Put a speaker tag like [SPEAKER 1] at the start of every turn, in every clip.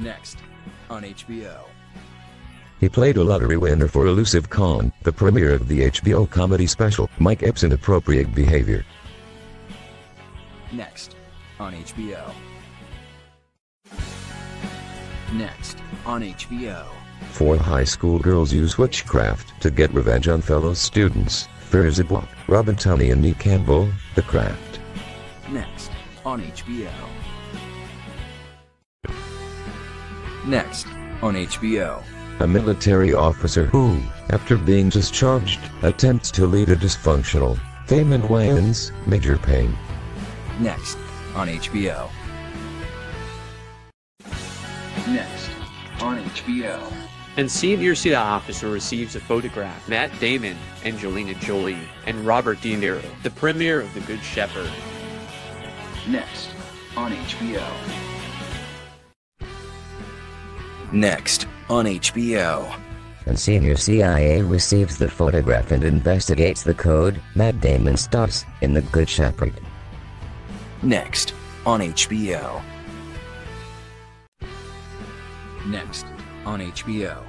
[SPEAKER 1] Next, on HBO.
[SPEAKER 2] He played a lottery winner for Elusive Con, the premiere of the HBO comedy special, Mike Epps' Inappropriate Behavior.
[SPEAKER 1] Next, on HBO. Next, on HBO.
[SPEAKER 2] 4 high school girls use witchcraft to get revenge on fellow students. Fear Block, Robin Tunney and Nick Campbell, The Craft.
[SPEAKER 1] Next, on HBO. Next, on HBO.
[SPEAKER 2] A military officer who, after being discharged, attempts to lead a dysfunctional, Damon Wayans, Major Pain.
[SPEAKER 1] Next, on HBO. Next, on HBO.
[SPEAKER 3] And Senior CIA Officer receives a photograph. Matt Damon, Angelina Jolie, and Robert De Niro. The premiere of The Good Shepherd.
[SPEAKER 1] Next, on HBO. Next, on HBO.
[SPEAKER 4] And Senior CIA receives the photograph and investigates the code. Matt Damon stars in The Good Shepherd.
[SPEAKER 1] Next, on HBO. Next, on HBO.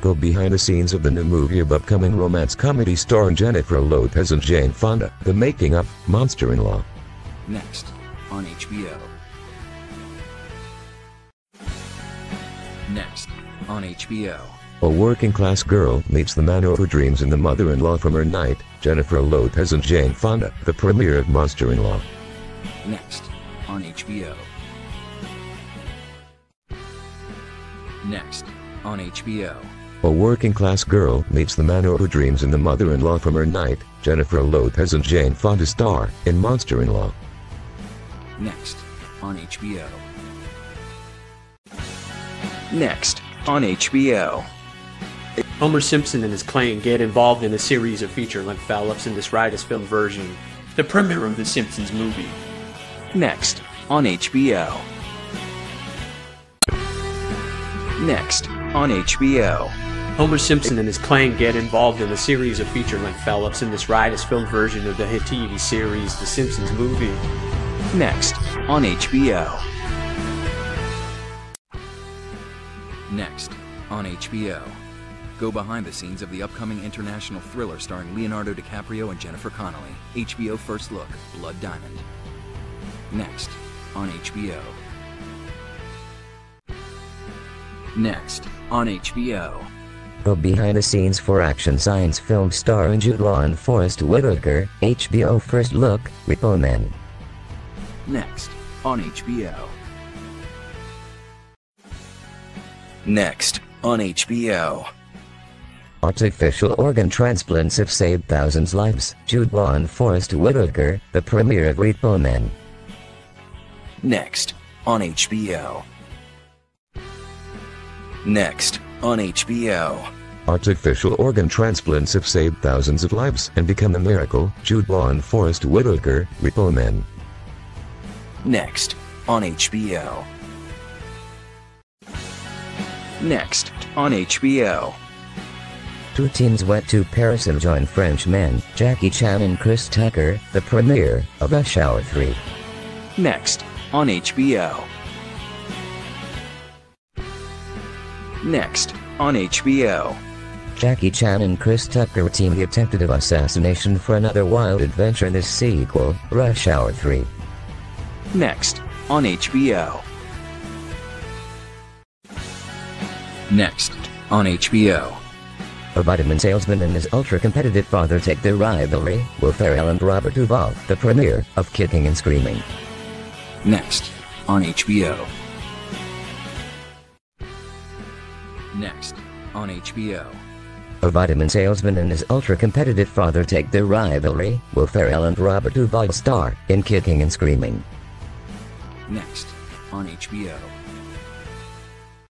[SPEAKER 2] Go behind the scenes of the new movie of upcoming romance comedy starring Jennifer Lopez and Jane Fonda, The Making of Monster-in-Law.
[SPEAKER 1] Next, on HBO. Next, on HBO.
[SPEAKER 2] A working-class girl meets the man of her dreams and the mother-in-law from her night, Jennifer Lopez and Jane Fonda, the premiere of Monster-in-Law.
[SPEAKER 1] Next, on HBO. Next, on HBO.
[SPEAKER 2] A working-class girl meets the man of her dreams and the mother-in-law from her night, Jennifer Lopez and Jane Fonda star in Monster-in-Law.
[SPEAKER 1] Next, on HBO. Next, on HBO.
[SPEAKER 3] Homer Simpson and his clan get involved in a series of feature-length follow-ups in this riotous film version. The premiere of The Simpsons movie.
[SPEAKER 1] Next, on HBO. Next, on HBO.
[SPEAKER 3] Homer Simpson and his clan get involved in a series of feature-length follow-ups in this riotous film version of the hit TV series The Simpsons movie.
[SPEAKER 1] Next, on HBO. Next, on HBO. Go behind the scenes of the upcoming international thriller starring Leonardo DiCaprio and Jennifer Connelly. HBO First Look, Blood Diamond. Next, on HBO. Next, on HBO.
[SPEAKER 4] Go behind the scenes for action science film starring Jude Law and Forest Whitaker. HBO First Look, Repo Man.
[SPEAKER 1] Next, on HBO. Next, on HBO.
[SPEAKER 4] Artificial organ transplants have saved thousands' lives. Jude Law and Forest Whitaker, the premiere of Repo Man.
[SPEAKER 1] Next, on HBO. Next, on HBO.
[SPEAKER 2] Artificial organ transplants have saved thousands of lives and become a miracle, Jude Law and Forest Whitaker, Repo Man.
[SPEAKER 1] Next, on HBO. Next, on HBO.
[SPEAKER 4] 2 teens went to Paris and joined French men, Jackie Chan and Chris Tucker, the premiere of Rush Hour 3.
[SPEAKER 1] Next, on HBO. Next, on HBO.
[SPEAKER 4] Jackie Chan and Chris Tucker team the attempted assassination for another wild adventure in this sequel, Rush Hour 3.
[SPEAKER 1] Next, on HBO. Next, on HBO.
[SPEAKER 4] A vitamin salesman and his ultra-competitive father take their rivalry, Will Ferrell and Robert Duvall, the premiere of Kicking and Screaming.
[SPEAKER 1] Next, on HBO. Next, on HBO.
[SPEAKER 4] A vitamin salesman and his ultra-competitive father take their rivalry, Will Ferrell and Robert Duvall star in Kicking and Screaming.
[SPEAKER 1] Next, on HBO.